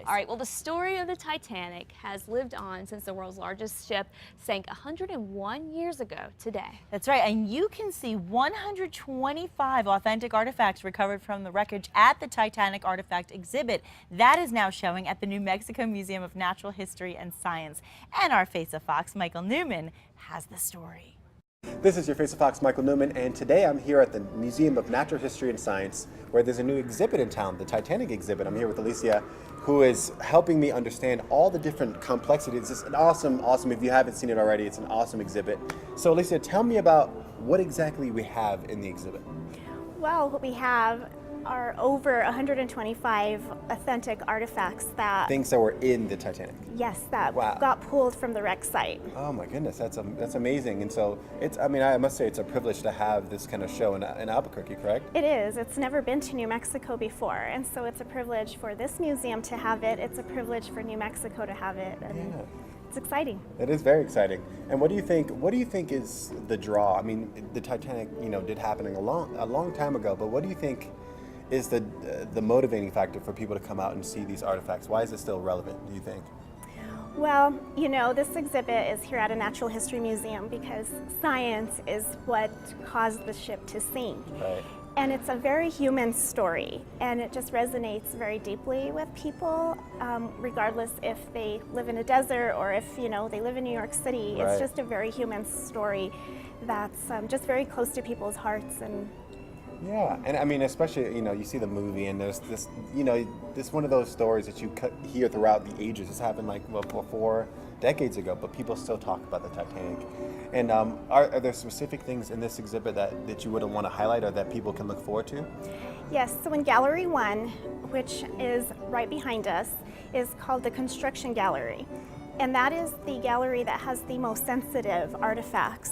All right, well, the story of the Titanic has lived on since the world's largest ship sank 101 years ago today. That's right, and you can see 125 authentic artifacts recovered from the wreckage at the Titanic Artifact Exhibit. That is now showing at the New Mexico Museum of Natural History and Science. And our face of Fox, Michael Newman, has the story. This is your Face of Fox, Michael Newman, and today I'm here at the Museum of Natural History and Science, where there's a new exhibit in town, the Titanic Exhibit. I'm here with Alicia, who is helping me understand all the different complexities. It's an awesome, if you haven't seen it already, it's an awesome exhibit. So Alicia, tell me about what exactly we have in the exhibit. Well, what we have are over 125 authentic artifacts that... Things that were in the Titanic. Yes, that Wow. got pulled from the wreck site. Oh my goodness, that's amazing. And so, I must say it's a privilege to have this kind of show in Albuquerque, correct? It is. It's never been to New Mexico before, and so it's a privilege for this museum to have it. It's a privilege for New Mexico to have it. And Yeah. it's exciting. It is very exciting. And what do you think is the draw? I mean, the Titanic, did happen a long time ago, but what do you think is the motivating factor for people to come out and see these artifacts? Why is it still relevant, do you think? Well, this exhibit is here at a natural history museum because science is what caused the ship to sink. Right. And it's a very human story, and it just resonates very deeply with people, regardless if they live in a desert or if they live in New York City. Right. It's just a very human story that's just very close to people's hearts. And Yeah, and I mean, especially, you see the movie, and there's this, this one of those stories that you hear throughout the ages. This happened like 4 decades ago, but people still talk about the Titanic. And are there specific things in this exhibit that you would want to highlight or that people can look forward to? yes, so in Gallery 1, which is right behind us, is called the Construction Gallery. And that is the gallery that has the most sensitive artifacts.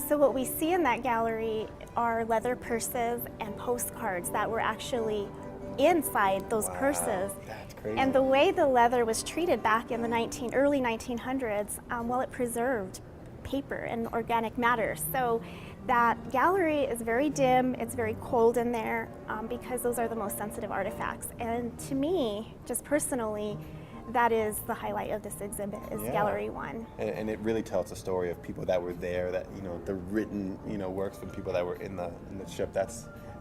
So what we see in that gallery are leather purses and postcards that were actually inside those purses. That's crazy. And the way the leather was treated back in the early 1900s, well, it preserved paper and organic matter. So that gallery is very dim, it's very cold in there because those are the most sensitive artifacts. And to me, just personally, that is the highlight of this exhibit, is Yeah. Gallery 1. And it really tells a story of people that were there, that, the written, works from people that were in the ship.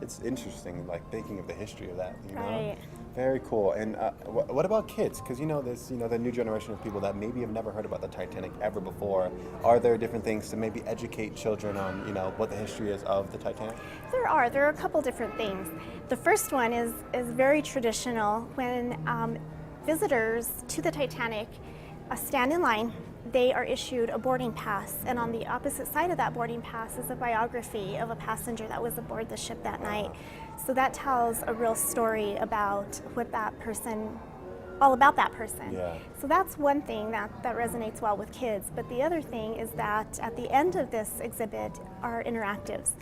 It's interesting, like thinking of the history of that, Right. Very cool. And what about kids? Because, there's, the new generation of people that maybe have never heard about the Titanic ever before. Are there different things to maybe educate children on, what the history is of the Titanic? There are a couple different things. The first one is very traditional. When visitors to the Titanic stand in line, they are issued a boarding pass, and on the opposite side of that boarding pass is a biography of a passenger that was aboard the ship that night. So that tells a real story about all about that person. Yeah. So that's one thing that resonates well with kids. But the other thing is that at the end of this exhibit are interactives.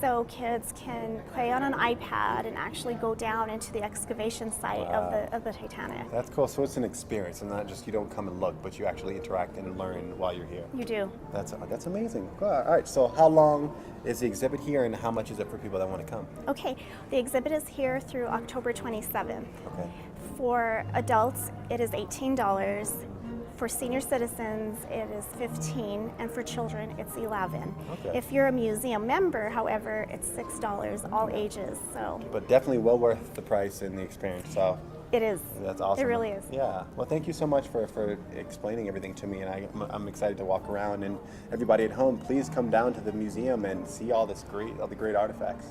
So kids can play on an iPad and actually go down into the excavation site of the Titanic. That's cool. So it's an experience, and not just you don't come and look, but you actually interact and learn while you're here. You do. That's amazing. Cool. All right. So how long is the exhibit here, and how much is it for people that want to come? Okay, the exhibit is here through October 27th. Okay. For adults, it is $18. For senior citizens, it is $15, and for children, it's $11. Okay. If you're a museum member, however, it's $6, all ages. So But definitely well worth the price and the experience. So it is. that's awesome. It really is. Yeah. Well, thank you so much for explaining everything to me, and I'm excited to walk around. And everybody at home, please come down to the museum and see all the great artifacts.